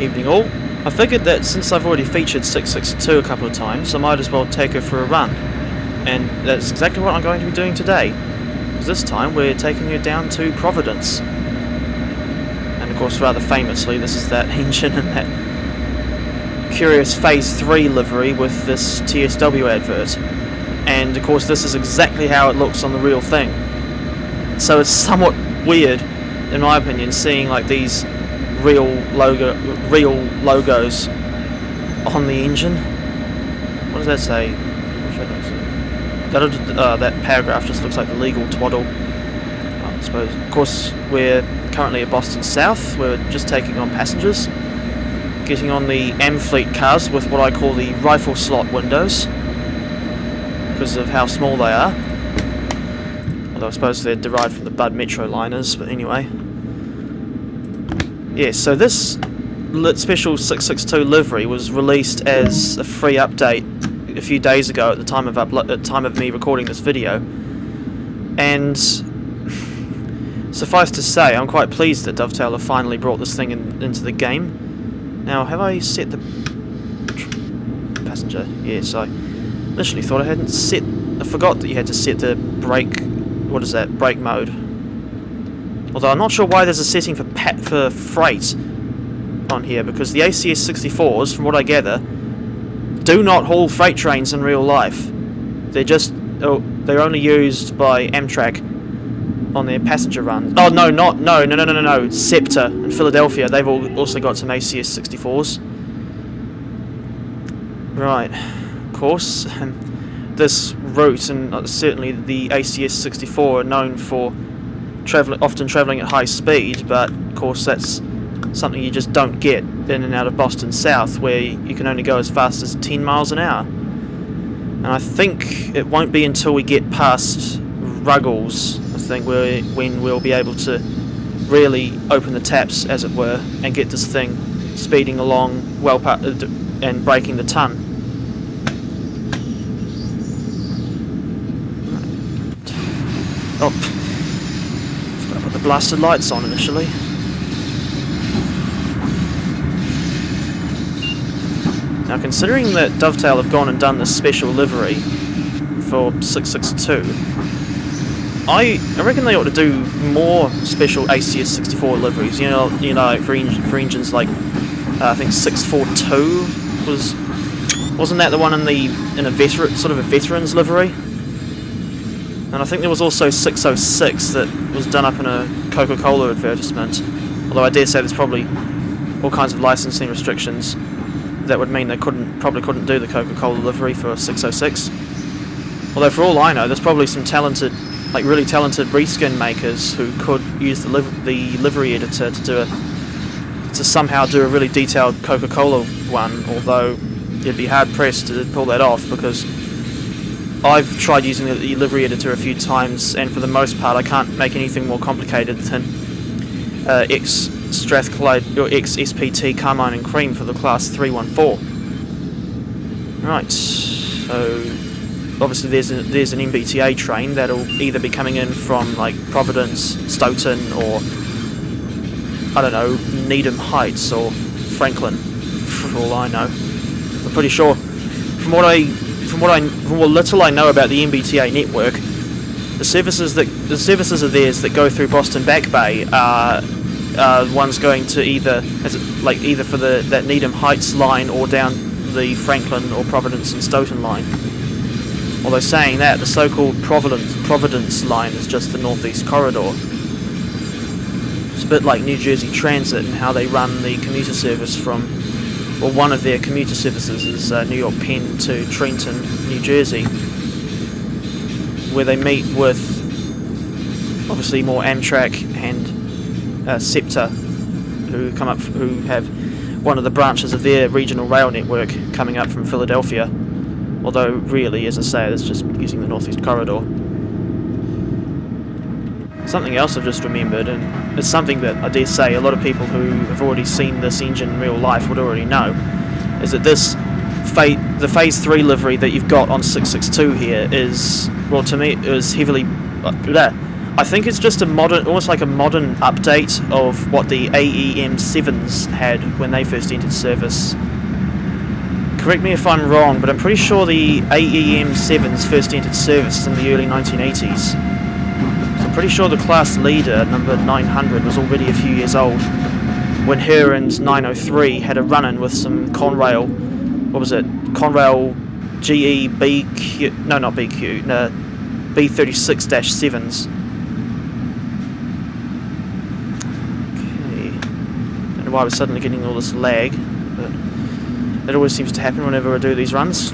Evening all. I figured that since I've already featured 662 a couple of times, I might as well take her for a run. And that's exactly what I'm going to be doing today. Because this time we're taking her down to Providence. And of course, rather famously, this is that engine and that curious Phase 3 livery with this TSW advert. And of course, this is exactly how it looks on the real thing. So it's somewhat weird, in my opinion, seeing like these real logos on the engine. What does that say? That paragraph just looks like the legal twaddle, I suppose. Of course, we're currently at Boston South. We're just taking on passengers, getting on the Amfleet cars with what I call the rifle slot windows because of how small they are. Although I suppose they're derived from the Bud Metro liners, but anyway. Yeah, so this special 662 livery was released as a free update a few days ago at the time of me recording this video, and suffice to say, I'm quite pleased that Dovetail have finally brought this thing into the game. Now, have I set the passenger? Yes, I initially thought I hadn't set. I forgot that you had to set the brake. What is that? Brake mode. Although I'm not sure why there's a setting for freight on here, because the ACS-64s, from what I gather, do not haul freight trains in real life. They're only used by Amtrak on their passenger runs. Oh no, no. Scepter in Philadelphia, they've also got some ACS-64s. Right, of course. This route, and certainly the ACS-64, are known for often travelling at high speed, but of course that's something you just don't get in and out of Boston South, where you can only go as fast as 10 miles an hour. And I think it won't be until we get past Ruggles, I think, when we'll be able to really open the taps, as it were, and get this thing speeding along and breaking the ton. Oh, forgot to put the blasted lights on initially. Now, considering that Dovetail have gone and done this special livery for 662, I reckon they ought to do more special ACS-64 liveries. You know, like for engines like I think 642 wasn't that the one in a veteran's livery? And I think there was also 606 that was done up in a Coca-Cola advertisement. Although I dare say there's probably all kinds of licensing restrictions that would mean they probably couldn't do the Coca-Cola livery for 606. Although for all I know, there's probably some really talented reskin makers who could use the livery editor to somehow do a really detailed Coca-Cola one. Although you'd be hard pressed to pull that off, because I've tried using the livery editor a few times, and for the most part I can't make anything more complicated than X Strathclyde or X SPT Carmine and Cream for the Class 314. Right, so obviously there's an MBTA train that'll either be coming in from like Providence, Stoughton, or I don't know, Needham Heights or Franklin, for all I know. I'm pretty sure, from what little I know about the MBTA network, the services of theirs that go through Boston Back Bay are one's going to either for that Needham Heights line or down the Franklin or Providence and Stoughton line. Although saying that, the so-called Providence line is just the northeast corridor. It's a bit like New Jersey Transit and how they run the commuter service from, well, one of their commuter services is New York Penn to Trenton, New Jersey, where they meet with obviously more Amtrak and Scepter, who have one of the branches of their regional rail network coming up from Philadelphia. Although really, as I say, it's just using the northeast corridor. Something else I've just remembered, and it's something that I dare say a lot of people who have already seen this engine in real life would already know, is that the Phase 3 livery that you've got on 662 here is, well, to me, it was heavily I think it's just a modern, almost like a modern update of what the AEM-7s had when they first entered service. Correct me if I'm wrong, but I'm pretty sure the AEM-7s first entered service in the early 1980s. So I'm pretty sure the class leader, number 900, was already a few years old when her and 903 had a run-in with some Conrail, what was it, Conrail GE BQ, no not BQ, no, B36-7s. Okay, don't know why we're suddenly getting all this lag, but it always seems to happen whenever I do these runs.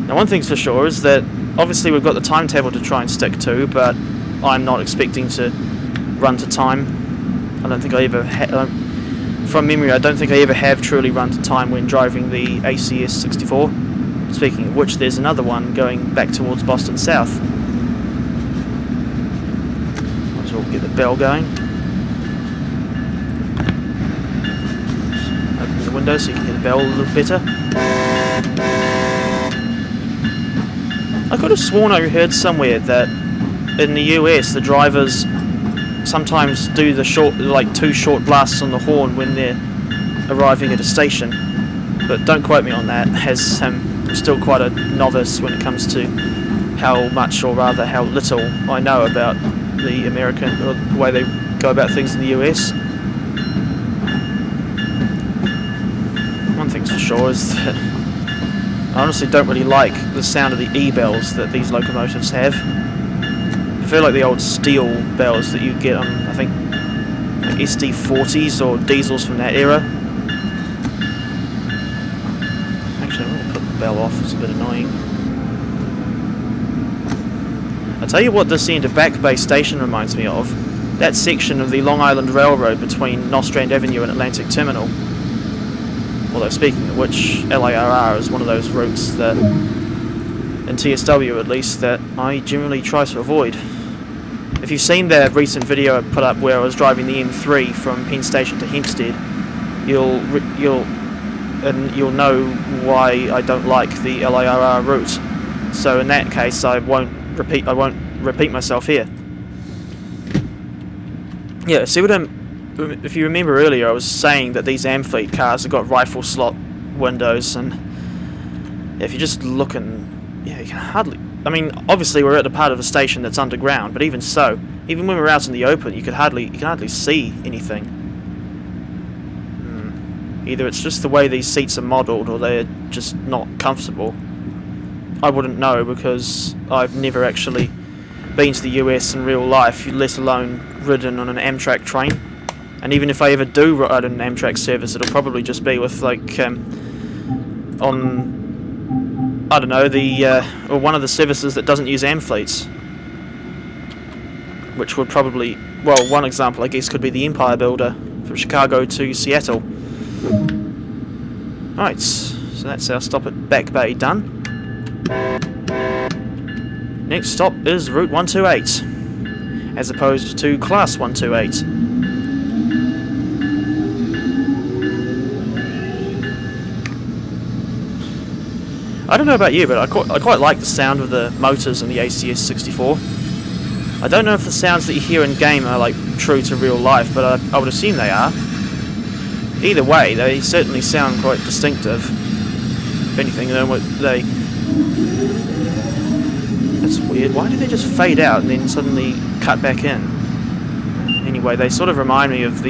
Now one thing's for sure is that obviously we've got the timetable to try and stick to, but I'm not expecting to run to time. I don't think I ever from memory, I don't think I ever have truly run to time when driving the ACS-64. Speaking of which, there's another one going back towards Boston South. Might as well get the bell going. Open the window so you can hear the bell a little better. I could have sworn I heard somewhere that in the US the drivers sometimes do the short, like 2 short blasts on the horn when they're arriving at a station, but don't quote me on that, as I'm still quite a novice when it comes to how much, or rather how little, I know about the American, or the way they go about things in the US. One thing's for sure is that I honestly don't really like the sound of the E-bells that these locomotives have. I feel like the old steel bells that you get on, I think, like SD40s or diesels from that era. Actually, I'm going to put the bell off, it's a bit annoying. I'll tell you what this end of Back Bay Station reminds me of. That section of the Long Island Railroad between Nostrand Avenue and Atlantic Terminal. Although, speaking of which, LIRR is one of those routes that, in TSW at least, that I generally try to avoid. If you've seen the recent video I put up where I was driving the M3 from Penn Station to Hempstead, you'll know why I don't like the LIRR route. So in that case, I won't repeat myself here. Yeah, see what if you remember earlier, I was saying that these Amfleet cars have got rifle slot windows, and if you just look and yeah, you can hardly. I mean, obviously we're at a part of the station that's underground, but even so, even when we're out in the open, you can hardly see anything. Either it's just the way these seats are modelled, or they're just not comfortable. I wouldn't know, because I've never actually been to the US in real life, let alone ridden on an Amtrak train. And even if I ever do ride an Amtrak service, it'll probably just be with like on, I don't know, or one of the services that doesn't use Amfleets, which would probably, well, one example I guess could be the Empire Builder from Chicago to Seattle. Right, so that's our stop at Back Bay done. Next stop is Route 128, as opposed to Class 128. I don't know about you, but I quite like the sound of the motors in the ACS-64. I don't know if the sounds that you hear in game are like true to real life, but I would assume they are. Either way, they certainly sound quite distinctive. If anything, that's weird. Why do they just fade out and then suddenly cut back in? Anyway, they sort of remind me of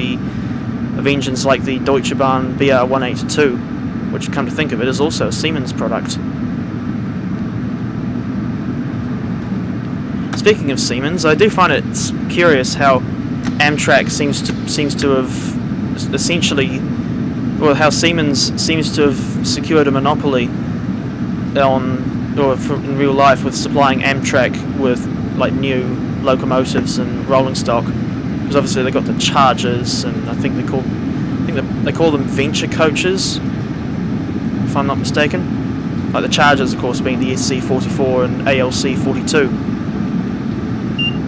engines like the Deutsche Bahn BR-182, which, come to think of it, is also a Siemens product. Speaking of Siemens, I do find it curious how Amtrak seems to have essentially, well, how Siemens seems to have secured a monopoly in real life with supplying Amtrak with like new locomotives and rolling stock, because obviously they got the Chargers, and I think they call them venture coaches, if I'm not mistaken. Like the Chargers, of course, being the SC44 and ALC42.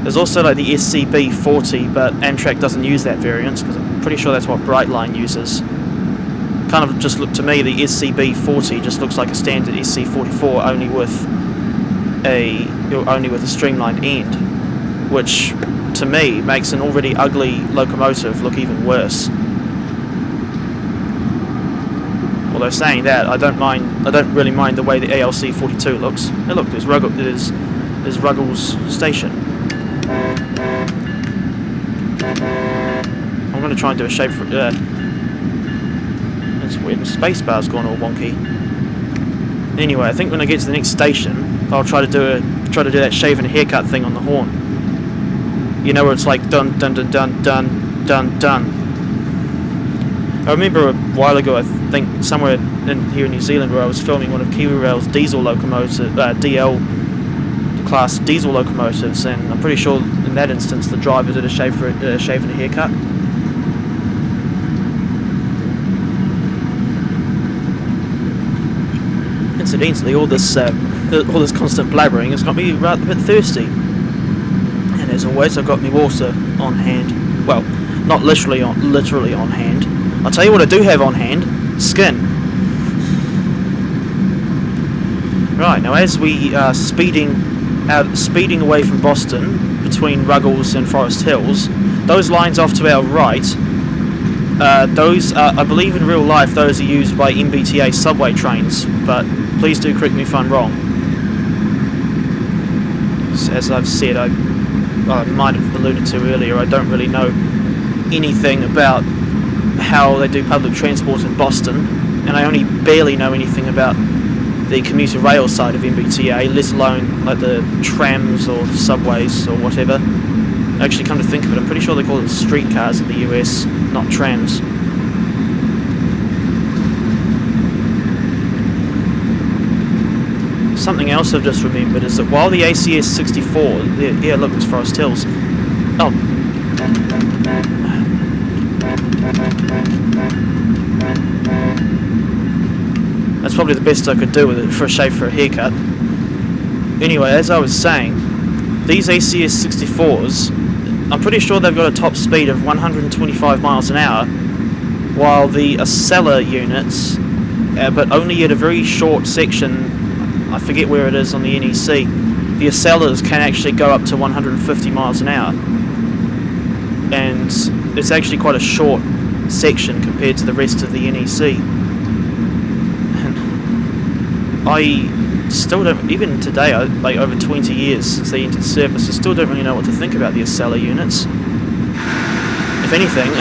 There's also like the SCB40, but Amtrak doesn't use that variant, because I'm pretty sure that's what Brightline uses. Kind of just look to me, the SCB40 just looks like a standard SC44, only with only with a streamlined end, which to me makes an already ugly locomotive look even worse. Although saying that, I don't really mind the way the ALC-42 looks. Hey look, there's Ruggles Station. I'm going to try and do a shape for it's weird, the spacebar's gone all wonky. Anyway, I think when I get to the next station, I'll try to do that shave and haircut thing on the horn. You know, where it's like dun dun dun dun dun dun dun. I remember a while ago, I think somewhere here in New Zealand, where I was filming one of KiwiRail's diesel locomotive, DL class diesel locomotives, and I'm pretty sure in that instance the driver did a shave and a haircut. Incidentally, all this constant blabbering has got me rather a bit thirsty. And as always, I've got my water on hand. Well, not literally on hand. I'll tell you what I do have on hand: skin. Right, now as we are speeding away from Boston between Ruggles and Forest Hills, those lines off to our right, those are, I believe in real life, those are used by MBTA subway trains, but please do correct me if I'm wrong. As I've said, I might have alluded to earlier, I don't really know anything about how they do public transport in Boston, and I only barely know anything about the commuter rail side of MBTA, let alone like the trams or subways or whatever. Actually, come to think of it, I'm pretty sure they call it streetcars in the US, not trams. Something else I've just remembered is that while the ACS-64, yeah look, it's Forest Hills. Oh. That's probably the best I could do with it for a shave for a haircut. Anyway, as I was saying, these ACS-64s, I'm pretty sure they've got a top speed of 125 miles an hour, while the Acela units, but only at a very short section, I forget where it is on the NEC, the Acelas can actually go up to 150 miles an hour. And it's actually quite a short section compared to the rest of the NEC. And I still don't, even today, like over 20 years since they entered service, I still don't really know what to think about the Acela units. If anything,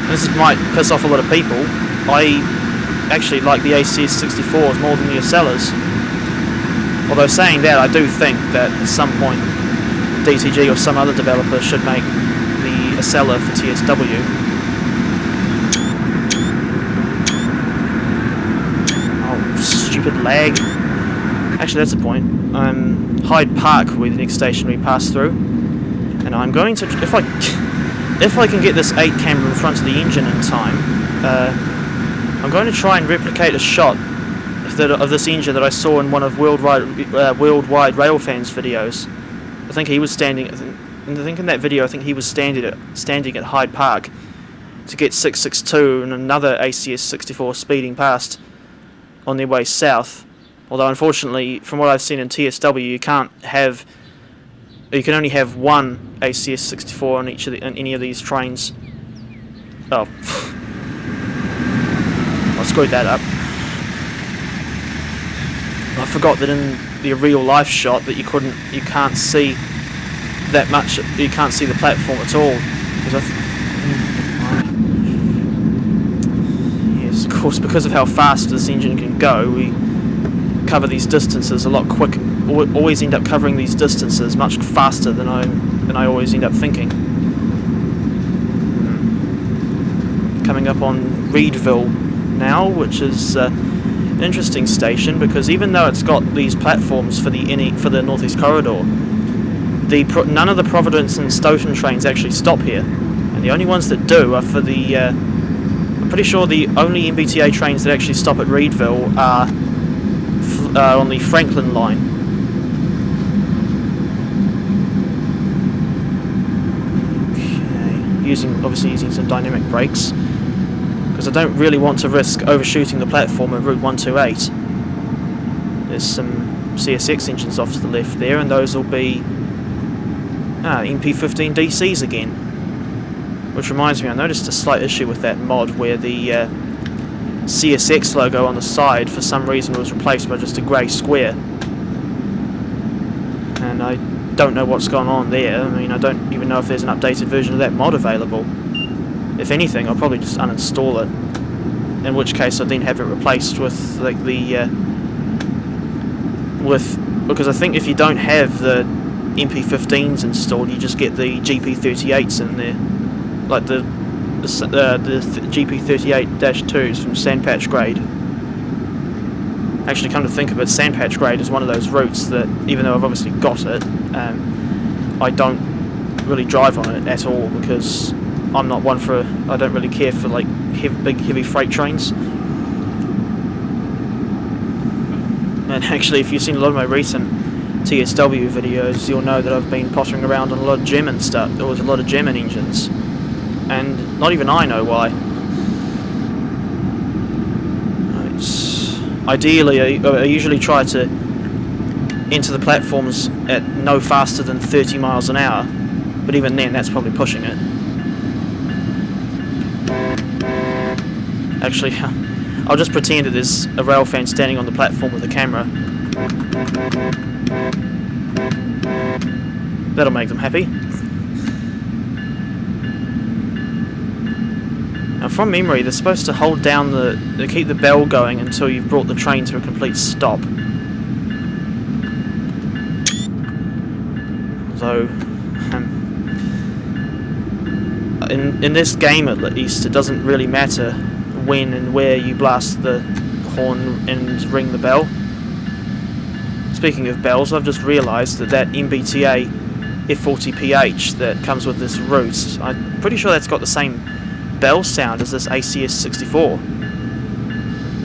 this might piss off a lot of people, I actually like the ACS-64s more than the Acelas. Although saying that, I do think that at some point DTG or some other developer should make the Acela for TSW. Oh, stupid lag. Actually, that's a point. Hyde Park will be the next station we pass through, and I'm going to, if I can get this 8 camera in front of the engine in time, I'm going to try and replicate a shot of this engine that I saw in one of Worldwide Railfans videos. I think he was standing. I think in that video, I think he was standing at Hyde Park to get 662 and another ACS-64 speeding past on their way south. Although unfortunately, from what I've seen in TSW, you can only have one ACS-64 on any of these trains. Oh, I screwed that up. I forgot that in the real life shot that you can't see that much. You can't see the platform at all. Yes, of course, because of how fast this engine can go, we cover these distances a lot quicker. Always end up covering these distances much faster than I always end up thinking. Coming up on Reedville now, which is an interesting station because even though it's got these platforms for the Northeast Corridor, none of the Providence and Stoughton trains actually stop here, and the only ones that do are for the I'm pretty sure the only MBTA trains that actually stop at Reedville are on the Franklin line. Okay, obviously using some dynamic brakes because I don't really want to risk overshooting the platform at Route 128. There's some CSX engines off to the left there, and those will be MP15 DCs again. Which reminds me, I noticed a slight issue with that mod where the CSX logo on the side for some reason was replaced by just a grey square. And I don't know what's gone on there. I mean, I don't even know if there's an updated version of that mod available. If anything, I'll probably just uninstall it. In which case I'll then have it replaced with like the because I think if you don't have the MP15s installed, you just get the GP38s in there, like the GP38-2s from Sandpatch Grade. Actually, come to think of it, Sandpatch Grade is one of those routes that, even though I've obviously got it, I don't really drive on it at all, because I'm not one for, I don't really care for like big heavy freight trains. And actually, if you've seen a lot of my recent TSW videos, you'll know that I've been pottering around on a lot of German stuff. There was a lot of German engines, and not even I know why. Ideally, I usually try to enter the platforms at no faster than 30 miles an hour, but even then, that's probably pushing it. Actually, I'll just pretend that there's a rail fan standing on the platform with a camera. That'll make them happy. Now, from memory, they're supposed to hold down to keep the bell going until you've brought the train to a complete stop. So, in this game at least, it doesn't really matter when and where you blast the horn and ring the bell. Speaking of bells, I've just realised that MBTA F40PH that comes with this route, I'm pretty sure that's got the same bell sound as this ACS-64.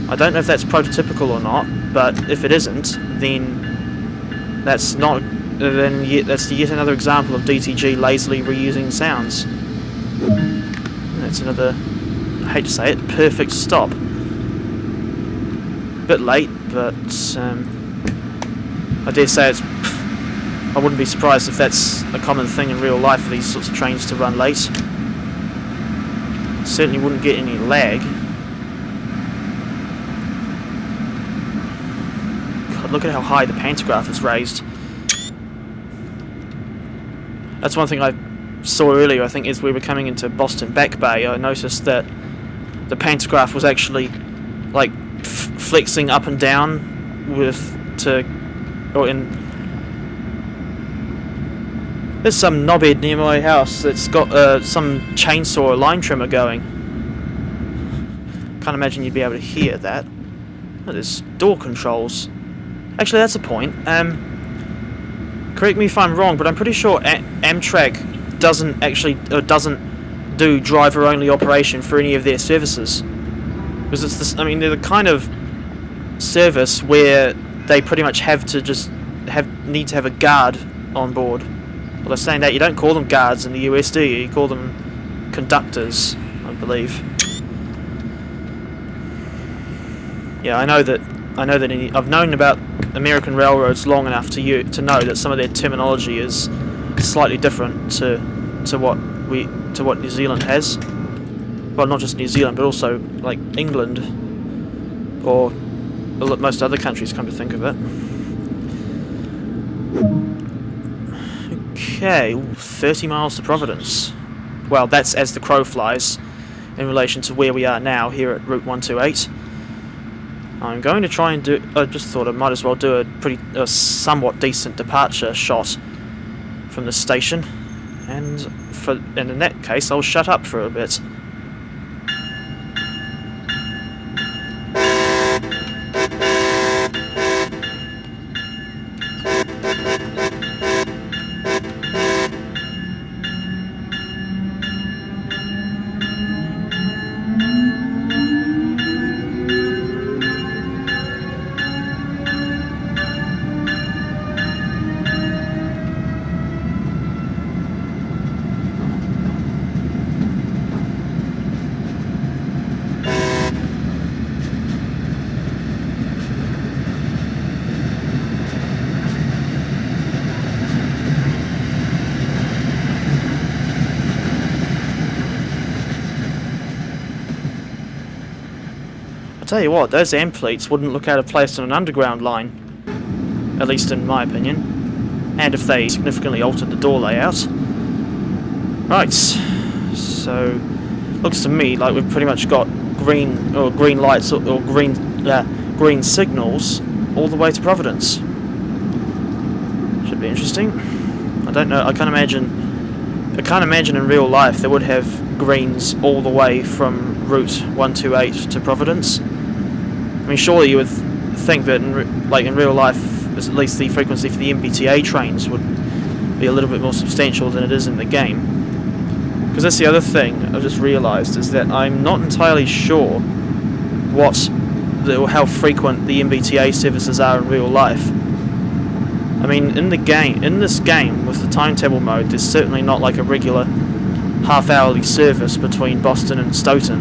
I don't know if that's prototypical or not, but if it isn't, then that's yet another example of DTG lazily reusing sounds. That's another, I hate to say it, perfect stop. Bit late, but I dare say it's, I wouldn't be surprised if that's a common thing in real life for these sorts of trains to run late. Certainly wouldn't get any lag. God, look at how high the pantograph is raised. That's one thing I saw earlier, I think, as we were coming into Boston Back Bay. I noticed that the pantograph was actually like flexing up and down there's some knobhead near my house that's got some chainsaw or line trimmer going. Can't imagine you'd be able to hear that. Oh, there's door controls. Actually, that's a point. Correct me if I'm wrong, but I'm pretty sure Amtrak doesn't do driver-only operation for any of their services. Because it's this, I mean, they're the kind of service where they pretty much have to just need to have a guard on board. Well, they're saying that you don't call them guards in the US, do you? You call them conductors, I believe. Yeah, I know that I've known about American railroads long enough to know that some of their terminology is slightly different to what New Zealand has. Well, not just New Zealand, but also like England or most other countries, come to think of it. Okay, 30 miles to Providence. Well, that's as the crow flies in relation to where we are now here at Route 128. I'm going to try and do, I just thought I might as well do a somewhat decent departure shot from the station, and in that case I'll shut up for a bit. tell you what, those amp fleets wouldn't look out of place on an underground line, at least in my opinion, and if they significantly altered the door layout. Right, so looks to me like we've pretty much got green lights or green signals all the way to Providence. Should be interesting. I don't know. I can't imagine in real life they would have greens all the way from Route 128 to Providence. I mean, surely you would think that in real life, at least the frequency for the MBTA trains would be a little bit more substantial than it is in the game. Because that's the other thing I've just realised, is that I'm not entirely sure how frequent the MBTA services are in real life. I mean, in this game, with the timetable mode, there's certainly not like a regular half-hourly service between Boston and Stoughton,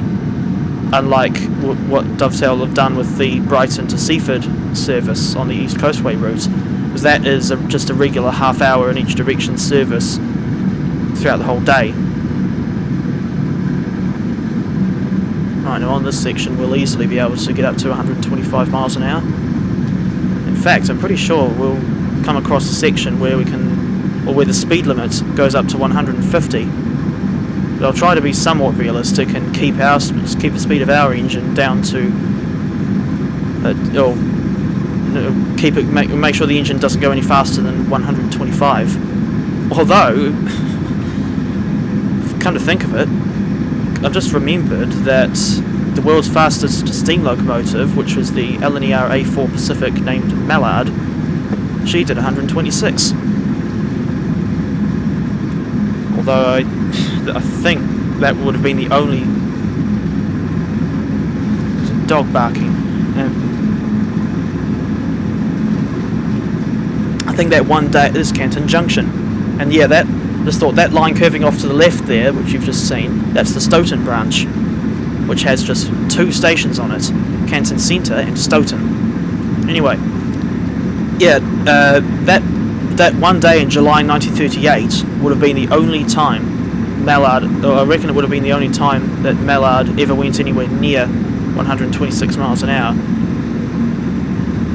unlike what Dovetail have done with the Brighton to Seaford service on the East Coastway route, because that is just a regular half-hour in each direction service throughout the whole day. Right, now on this section we'll easily be able to get up to 125 miles an hour. In fact, I'm pretty sure we'll come across a section where where the speed limit goes up to 150. But I'll try to be somewhat realistic and keep the speed of our engine down to make sure the engine doesn't go any faster than 125. Although, come to think of it, I've just remembered that the world's fastest steam locomotive, which was the LNER A4 Pacific named Mallard, she did 126. Although I think that would have been the only... There's a dog barking. I think that one day is Canton Junction. And yeah, that line curving off to the left there, which you've just seen, that's the Stoughton branch, which has just 2 stations on it, Canton Centre and Stoughton. Anyway, yeah, that one day in July 1938 would have been the only time Mallard, or I reckon it would have been the only time that Mallard ever went anywhere near 126 miles an hour.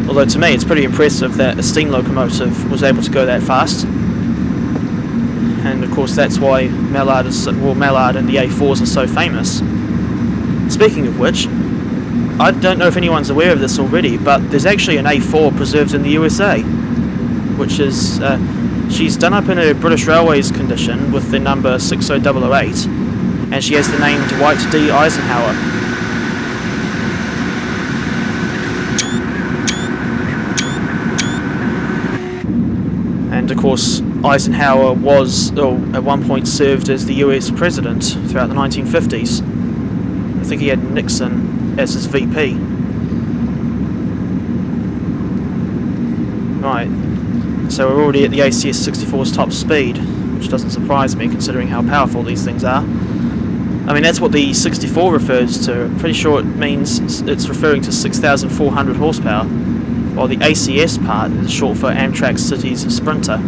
Although to me it's pretty impressive that a steam locomotive was able to go that fast. And of course that's why Mallard and the A4s are so famous. Speaking of which, I don't know if anyone's aware of this already, but there's actually an A4 preserved in the USA, which is she's done up in a British Railways condition with the number 60008, and she has the name Dwight D. Eisenhower. And of course, Eisenhower was, at one point served as the US president throughout the 1950s. I think he had Nixon as his VP. Right, so we're already at the ACS-64's top speed, which doesn't surprise me considering how powerful these things are. I mean, that's what the 64 refers to. I'm pretty sure it means it's referring to 6,400 horsepower, while the ACS part is short for Amtrak City's Sprinter.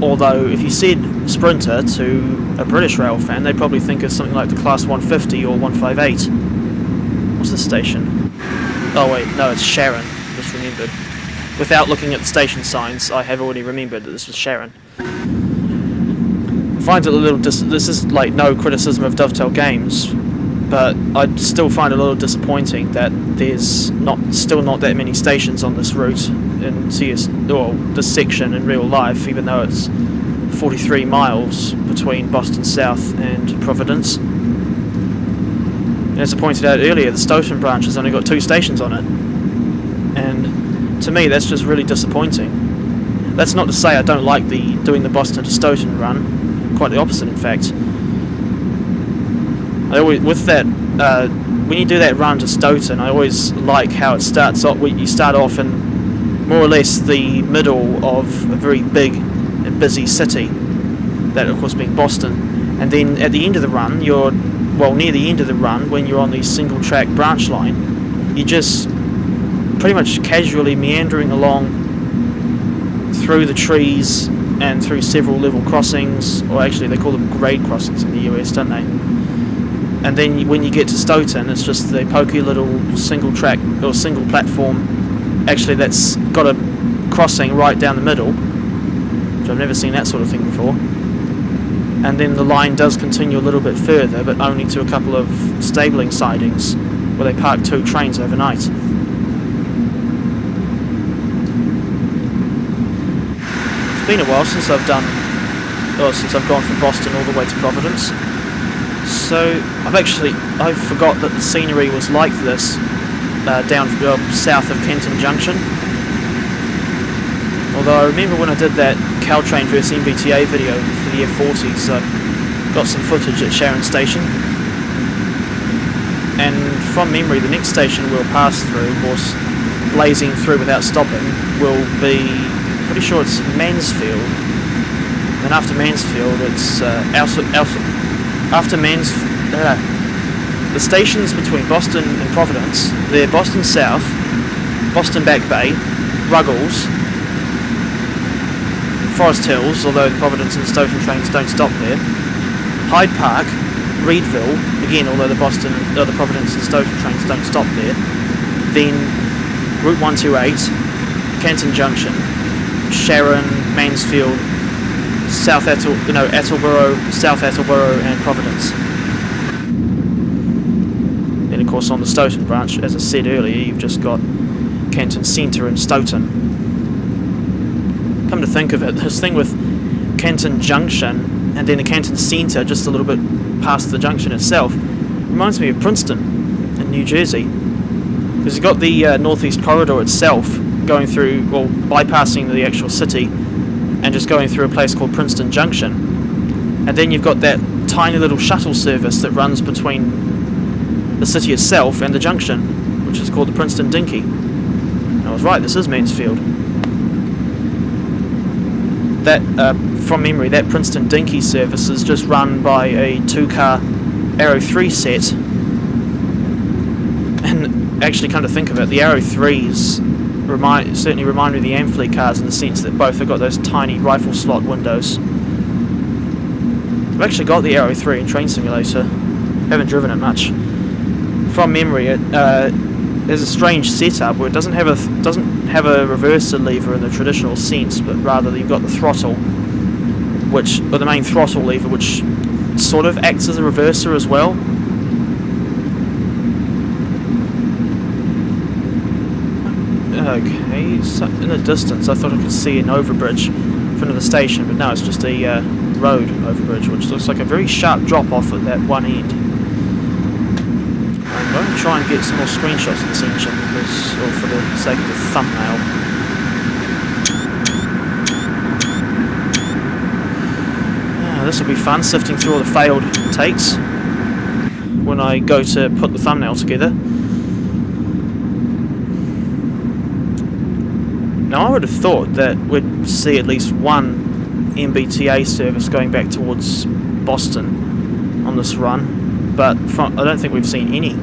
Although, if you said Sprinter to a British rail fan, they'd probably think of something like the Class 150 or 158. What's the station? Oh wait, no, it's Sharon. Just remembered. Without looking at the station signs, I have already remembered that this was Sharon. I find it a little this is like no criticism of Dovetail Games, but I still find it a little disappointing that there's still not that many stations on this route in this section in real life, even though it's 43 miles between Boston South and Providence. And as I pointed out earlier, the Stoughton branch has only got 2 stations on it, and to me that's just really disappointing. That's not to say I don't like doing the Boston to Stoughton run, quite the opposite in fact. When you do that run to Stoughton, I always like how it starts off. You start off in more or less the middle of a very big and busy city, that of course being Boston, and then at the end of the run, near the end of the run, when you're on the single track branch line, you're just pretty much casually meandering along through the trees and through several level crossings, or actually they call them grade crossings in the US, don't they? and then when you get to Stoughton, it's just the pokey little single track or single platform. Actually, that's got a crossing right down the middle, which I've never seen that sort of thing before. And then the line does continue a little bit further, but only to a couple of stabling sidings where they park 2 trains overnight. It's been a while since I've gone from Boston all the way to Providence. So I forgot that the scenery was like this down south of Kenton Junction. Although I remember when I did that Caltrain vs MBTA video for the F40s, I got some footage at Sharon Station. And from memory, the next station we'll pass through, of course, blazing through without stopping, will be, pretty sure it's Mansfield. And after Mansfield, it's after Mansfield. The stations between Boston and Providence, they're Boston South, Boston Back Bay, Ruggles, Forest Hills, although the Providence and Stoughton trains don't stop there, Hyde Park, Reedville, again, although the Providence and Stoughton trains don't stop there, then Route 128, Kenton Junction, Sharon, Mansfield, Attleboro, South Attleboro and Providence. Then of course on the Stoughton branch, as I said earlier, you've just got Kenton Centre and Stoughton. Come to think of it, this thing with Kenton Junction and then the Kenton Centre just a little bit past the junction itself reminds me of Princeton in New Jersey, because you've got the Northeast Corridor itself going through, well, bypassing the actual city and just going through a place called Princeton Junction, and then you've got that tiny little shuttle service that runs between the city itself and the junction, which is called the Princeton Dinky. And I was right, this is Mansfield. That, from memory, that Princeton Dinky service is just run by a 2-car Arrow 3 set. And actually, come to think of it, the Arrow 3s certainly remind me of the Amfleet cars in the sense that both have got those tiny rifle slot windows. I've actually got the Arrow 3 in Train Simulator. Haven't driven it much. From memory, it there's a strange setup where it doesn't have a reverser lever in the traditional sense, but rather you've got the throttle, or the main throttle lever, which sort of acts as a reverser as well. Okay, so in the distance I thought I could see an overbridge in front of the station, but no, it's just a road overbridge, which looks like a very sharp drop off at that one end. I'm going to try and get some more screenshots of this engine, for the sake of the thumbnail. This will be fun, sifting through all the failed takes when I go to put the thumbnail together. Now I would have thought that we'd see at least one MBTA service going back towards Boston on this run, but I don't think we've seen any.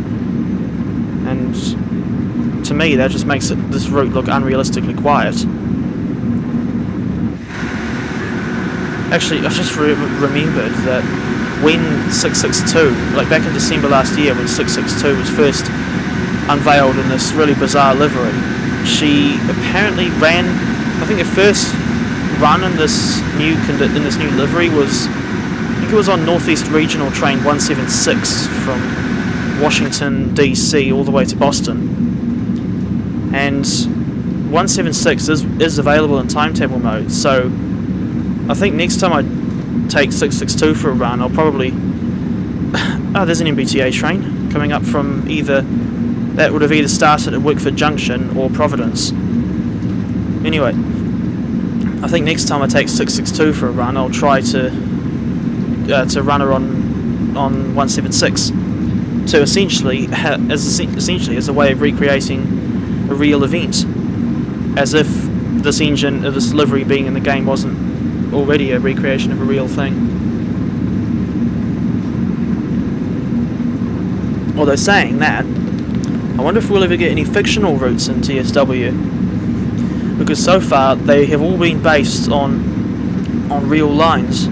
And to me that just makes this route look unrealistically quiet. Actually, I've just remembered that when 662, like back in December last year when 662 was first unveiled in this really bizarre livery, she apparently ran, I think the first run in this new livery was, I think it was on Northeast Regional Train 176 from Washington DC all the way to Boston. And 176 is available in timetable mode, so I think next time I take 662 for a run, I'll probably... oh, there's an MBTA train coming up from that would have either started at Wickford Junction or Providence. Anyway, I think next time I take 662 for a run, I'll try to run her on 176 to essentially as a way of recreating a real event, as if this livery being in the game wasn't already a recreation of a real thing. Although saying that, I wonder if we'll ever get any fictional routes in TSW, because so far they have all been based on real lines.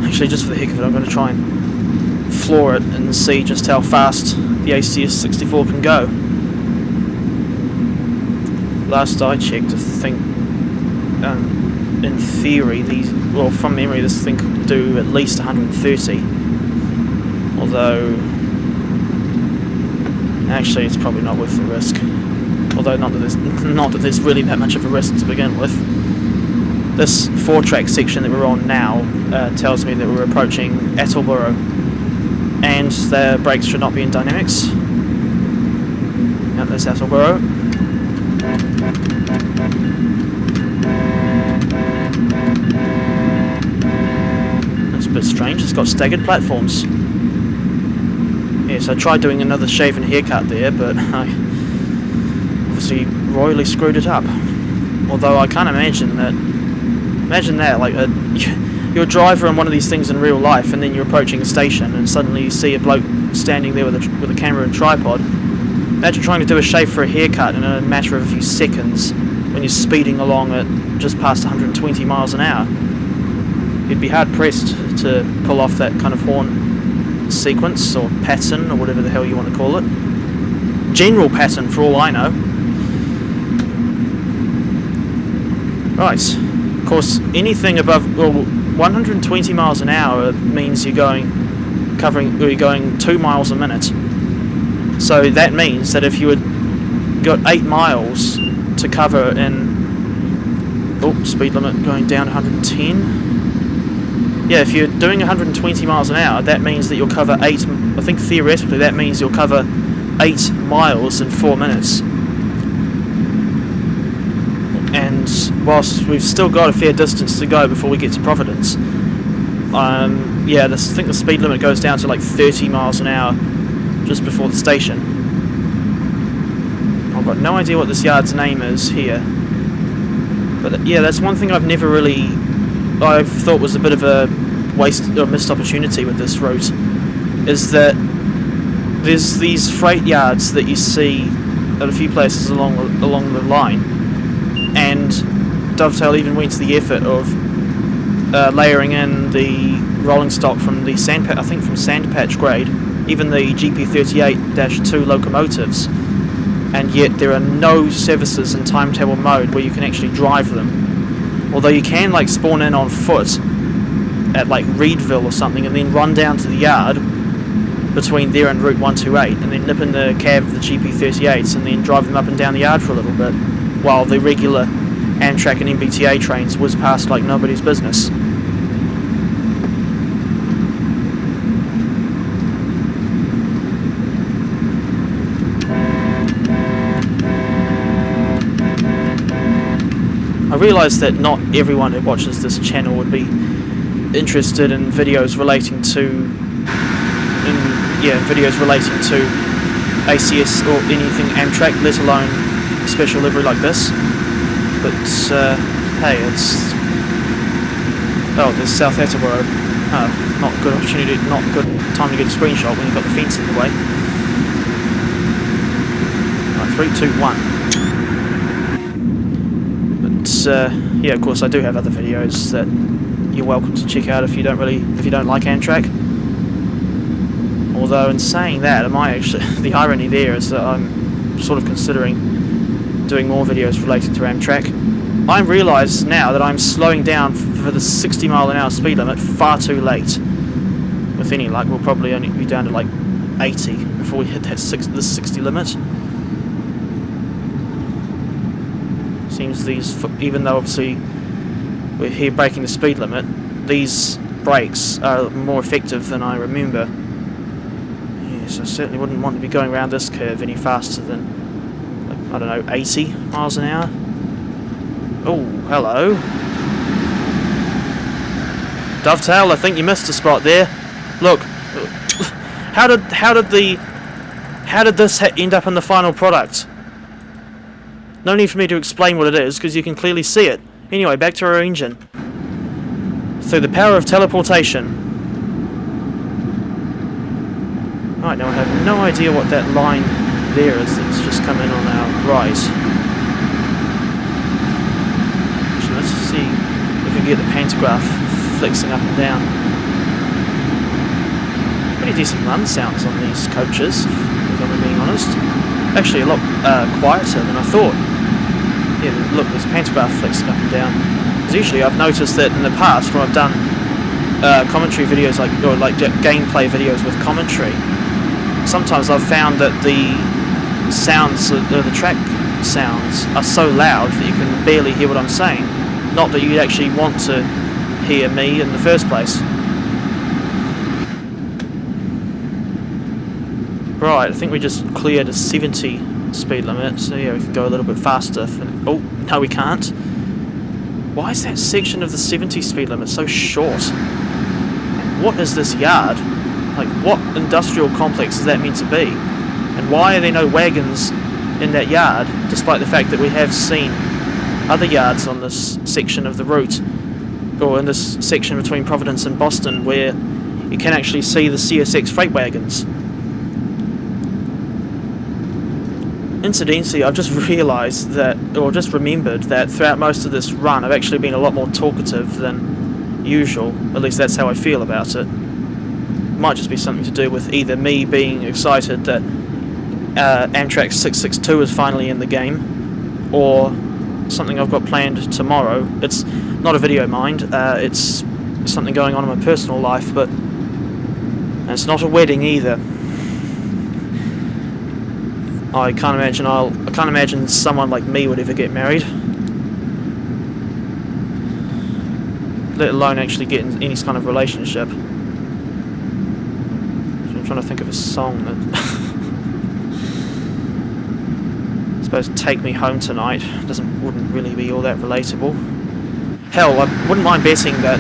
Actually, just for the heck of it, I'm going to try and floor it and see just how fast the ACS-64 can go. Last I checked, I think, in theory, from memory, this thing could do at least 130. Although, actually, it's probably not worth the risk. Although, not that there's really that much of a risk to begin with. This 4-track section that we're on now tells me that we're approaching Attleboro, and the brakes should not be in dynamics. Now there's Attleboro. That's a bit strange, it's got staggered platforms. Yes, I tried doing another shave and haircut there, but I obviously royally screwed it up. Although I can't imagine that, like, you're a driver on one of these things in real life, and then you're approaching a station, and suddenly you see a bloke standing there with a camera and tripod. Imagine trying to do a shave for a haircut in a matter of a few seconds when you're speeding along at just past 120 miles an hour. You'd be hard pressed to pull off that kind of horn sequence or pattern or whatever the hell you want to call it. General pattern for all I know. Right. Of course, anything above 120 miles an hour means you're going 2 miles a minute. So that means that if you had got 8 miles to cover in speed limit going down 110. Yeah, if you're doing 120 miles an hour, that means that you'll cover 8. I think theoretically that means you'll cover 8 miles in 4 minutes. And whilst we've still got a fair distance to go before we get to Providence, I think the speed limit goes down to like 30 miles an hour just before the station. I've got no idea what this yard's name is here, but yeah, that's one thing I've thought was a bit of a waste or missed opportunity with this route, is that there's these freight yards that you see at a few places along the line. And Dovetail even went to the effort of layering in the rolling stock from the Sandpatch grade, even the GP38-2 locomotives, and yet there are no services in timetable mode where you can actually drive them. Although you can like spawn in on foot at like Reedville or something and then run down to the yard between there and Route 128 and then nip in the cab of the GP38s and then drive them up and down the yard for a little bit, while the regular Amtrak and MBTA trains whiz past like nobody's business. I realise that not everyone who watches this channel would be interested in videos relating to ACS or anything Amtrak, let alone a special livery like this. But hey, there's South Attleboro. Not a good opportunity, not a good time to get a screenshot when you've got the fence in the way. Right, 3, 2, 1. But yeah, of course I do have other videos that you're welcome to check out if you don't like Amtrak. Although in saying that, the irony there is that I'm sort of considering doing more videos related to Amtrak. I realise now that I'm slowing down for the 60 mile an hour speed limit far too late. With any luck, we'll probably only be down to like 80 before we hit the 60 limit. Seems even though obviously we're here breaking the speed limit, these brakes are more effective than I remember. Yes, I certainly wouldn't want to be going around this curve any faster than, like, I don't know, 80 miles an hour. Oh, hello. Dovetail, I think you missed a spot there. Look, how did this end up in the final product? No need for me to explain what it is, because you can clearly see it. Anyway, back to our engine. Through the power of teleportation. Right, now I have no idea what that line there is that's just come in on our right. Actually, let's see if we can get the pantograph flexing up and down. pretty decent run sounds on these coaches, if I'm being honest. Actually a lot quieter than I thought. Yeah, look, there's pantograph flexing up and down. Because usually I've noticed that in the past when I've done commentary videos, or gameplay videos with commentary, sometimes I've found that the sounds, the track sounds, are so loud that you can barely hear what I'm saying. Not that you'd actually want to hear me in the first place. Right, I think we just cleared a 70 speed limit, so yeah, we can go a little bit faster. Oh, no we can't. Why is that section of the 70 speed limit so short? What is this yard? Like, what industrial complex is that meant to be? And why are there no wagons in that yard, despite the fact that we have seen other yards on this section of the route, or in this section between Providence and Boston, where you can actually see the CSX freight wagons. Incidentally, I've just realised that, or just remembered that throughout most of this run I've actually been a lot more talkative than usual. At least that's how I feel about it. Might just be something to do with either me being excited that Amtrak 662 is finally in the game, or something I've got planned tomorrow. It's not a video, mind. It's something going on in my personal life, but it's not a wedding either. I can't imagine someone like me would ever get married, let alone actually get in any kind of relationship. So I'm trying to think of a song that I suppose "Take Me Home Tonight" wouldn't really be all that relatable. Hell, I wouldn't mind betting that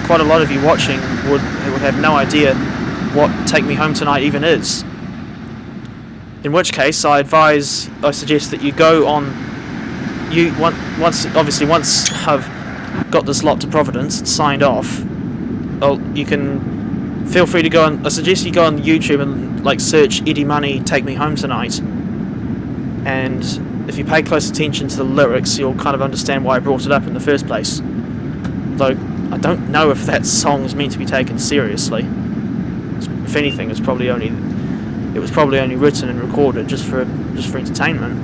quite a lot of you watching would have no idea what "Take Me Home Tonight" even is. In which case, I suggest that you go on. Once I've got this lot to Providence signed off, you can feel free to go on. I suggest you go on YouTube and search Eddie Money "Take Me Home Tonight," and if you pay close attention to the lyrics, you'll kind of understand why I brought it up in the first place. Though I don't know if that song is meant to be taken seriously. If anything, it was probably only written and recorded just for entertainment.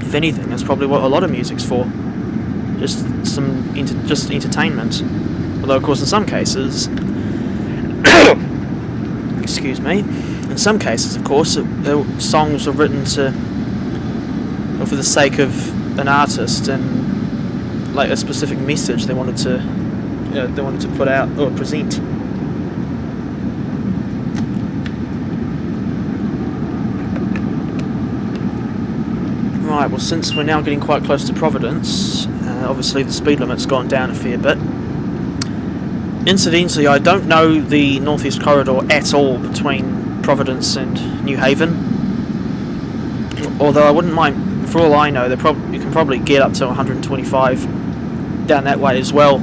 If anything, that's probably what a lot of music's for. Just entertainment. Although, of course, in some cases, excuse me, in some cases, of course, the songs are written for the sake of an artist and a specific message they wanted to put out or present. Right, well, since we're now getting quite close to Providence, obviously the speed limit's gone down a fair bit. Incidentally, I don't know the Northeast Corridor at all between Providence and New Haven. Although I wouldn't mind, for all I know, you can probably get up to 125 down that way as well.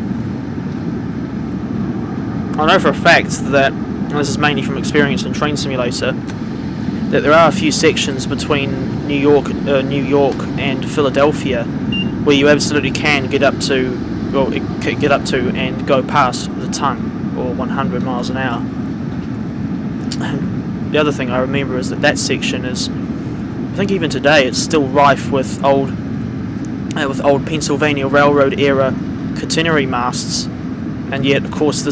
I know for a fact that, and this is mainly from experience in Train Simulator, that there are a few sections between New York and Philadelphia where you absolutely can get up to and go past the ton, or 100 miles an hour. The other thing I remember is that section is, I think even today, it's still rife with old Pennsylvania Railroad era catenary masts, and yet, of course,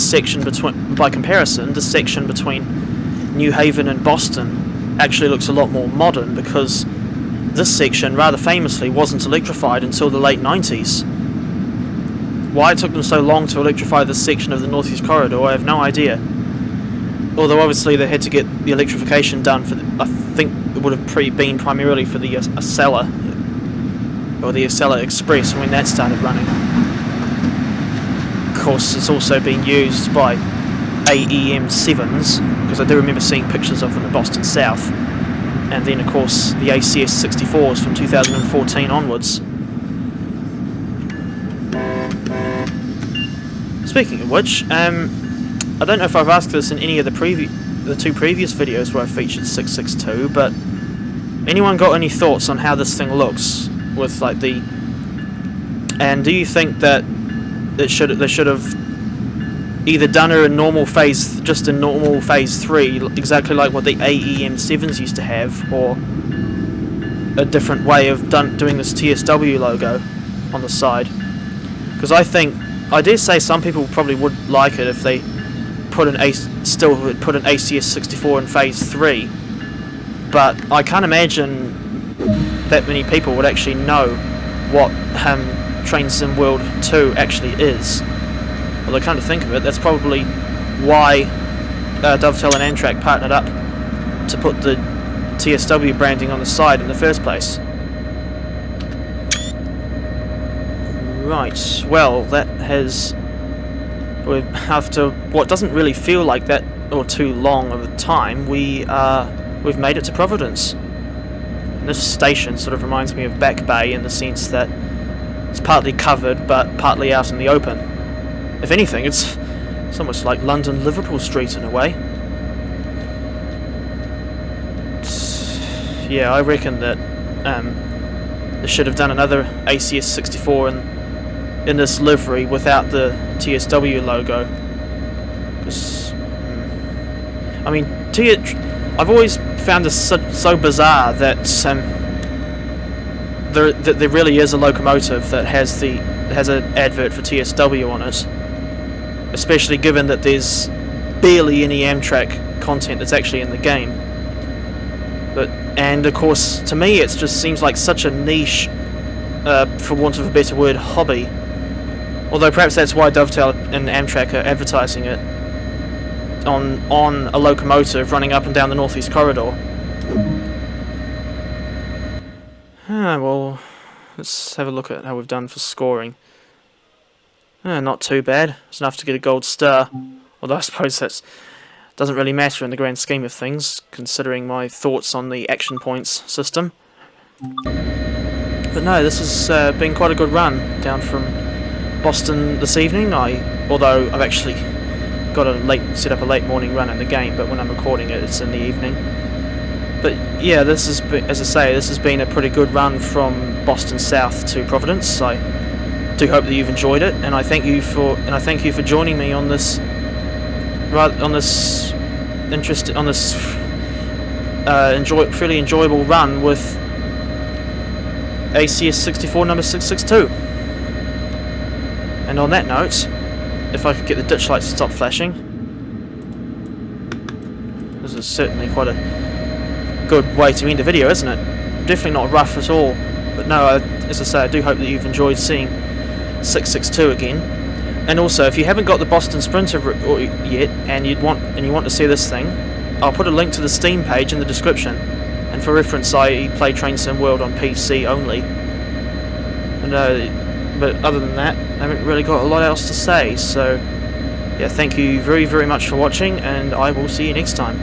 by comparison, the section between New Haven and Boston actually looks a lot more modern, because this section, rather famously, wasn't electrified until the late 90s. Why it took them so long to electrify this section of the Northeast Corridor, I have no idea. Although obviously they had to get the electrification done for I think it would have been primarily for the Acela, or the Acela Express, when that started running. Of course, it's also been used by AEM7s, because I do remember seeing pictures of them at Boston South, and then of course the ACS-64s from 2014 onwards. Speaking of which, I don't know if I've asked this in any of the two previous videos where I featured 662, but anyone got any thoughts on how this thing looks with and do you think that they should have either done a normal phase, just a normal phase 3, exactly like what the AEM7s used to have, or a different way of doing this TSW logo on the side. Because I dare say some people probably would like it if they still would put an ACS-64 in phase 3, but I can't imagine that many people would actually know what Train Sim World 2 actually is. Well, I kind of think of it, that's probably why Dovetail and Amtrak partnered up to put the TSW branding on the side in the first place. Right, well, that has... after what doesn't really feel like that or too long of a time, we've made it to Providence. And this station sort of reminds me of Back Bay in the sense that it's partly covered but partly out in the open. If anything, it's almost like London Liverpool Street in a way. Yeah, I reckon that they should have done another ACS-64 in this livery without the TSW logo. I mean, I've always found this so bizarre that there really is a locomotive that has an advert for TSW on it, especially given that there's barely any Amtrak content that's actually in the game. And of course, to me, it just seems like such a niche, for want of a better word, hobby. Although perhaps that's why Dovetail and Amtrak are advertising it on a locomotive running up and down the Northeast Corridor. Well, let's have a look at how we've done for scoring. Not too bad. It's enough to get a gold star. Although I suppose that doesn't really matter in the grand scheme of things, considering my thoughts on the action points system. But no, this has been quite a good run down from Boston this evening. Although I've actually got set up a late morning run in the game, but when I'm recording it, it's in the evening. But yeah, this has been, as I say, this has been a pretty good run from Boston South to Providence. I do hope that you've enjoyed it, and I thank you for joining me on this fairly enjoyable run with ACS-64 number 662. And on that note, if I could get the ditch lights to stop flashing, this is certainly quite a good way to end a video, isn't it? Definitely not rough at all. But no, as I say, I do hope that you've enjoyed seeing 662 again. And also, if you haven't got the Boston Sprinter yet, and you want to see this thing, I'll put a link to the Steam page in the description. And for reference, I play Train Sim World on PC only. But other than that, I haven't really got a lot else to say. So, yeah, thank you very, very much for watching, and I will see you next time.